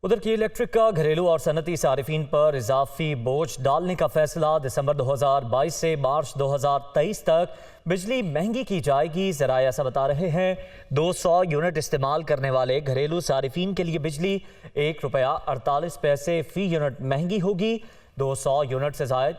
उधर की इलेक्ट्रिक का घरेलू और सनती सारिफीन पर इजाफी बोझ डालने का फैसला दिसंबर 2022 से मार्च 2023 तक बिजली महंगी की जाएगी। ज़राए ऐसा बता रहे हैं। 200 यूनिट इस्तेमाल करने वाले घरेलू सारिफीन के लिए बिजली ₹1.48 फी यूनिट महंगी होगी। 200 यूनिट से ज़ायद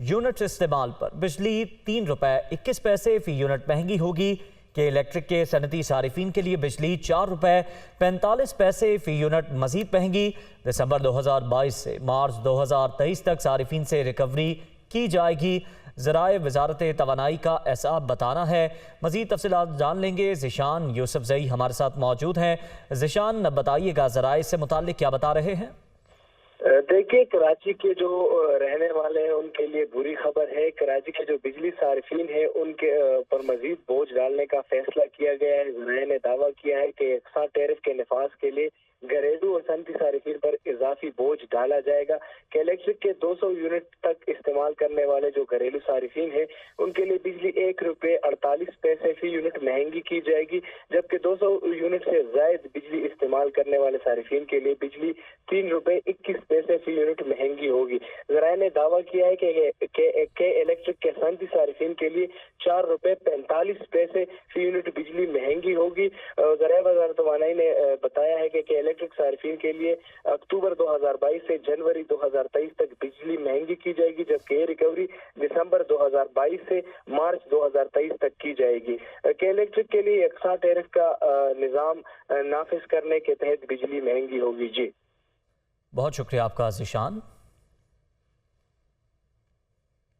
यूनिट इस्तेमाल पर बिजली ₹3.21 फी यूनिट महंगी होगी। कि इलेक्ट्रिक के सनती सारिफीन के लिए बिजली ₹4.45 फी यूनिट मजीद महंगी। दिसंबर 2022 से मार्च 2023 तक सारिफीन से रिकवरी की जाएगी। ज़राए वजारत तवानाई का ऐसा बताना है। मजीद तफसीलात जान लेंगे। ज़िशान यूसुफजई हमारे साथ मौजूद हैं। ज़िशान, बताइएगा ज़राए से मुताल्लिक क्या बता रहे हैं? देखिए, कराची के जो रहने वाले हैं उनके लिए बुरी खबर है। कराची के जो बिजली सार्फिन है उनके पर मजीद बोझ डालने का फैसला किया गया है। ज़राए ने दावा किया है कि यकसा टैरिफ के नफाज के लिए घरेलू और सनती सार्फिन पर इजाफी बोझ डाला जाएगा। कि इलेक्ट्रिक के 200 यूनिट तक इस्तेमाल करने वाले जो घरेलू सार्फिन है उनके लिए बिजली ₹1.48 फी यूनिट महंगी की जाएगी, जबकि 200 यूनिट से जायद बिजली इस्तेमाल करने वाले सार्फिन के लिए बिजली ₹3.21 फी यूनिट महंगी होगी। ज़राए ने दावा किया है कि इलेक्ट्रिक के सनती सार्फिन के लिए ₹4.45 फी यूनिट बिजली महंगी होगी। ज़राए वज़ारत तवानाई ने बताया है कि इलेक्ट्रिक सार्फिन के लिए अक्टूबर 2022 से जनवरी 2023 तक बिजली महंगी की जाएगी, जबकि ये रिकवरी दिसंबर 2022 से मार्च 2023 तक की जाएगी। कि इलेक्ट्रिक के लिए यकसा टैरिफ का निज़ाम नाफिज करने के तहत बिजली महंगी होगी। जी, बहुत शुक्रिया आपका ज़िशान।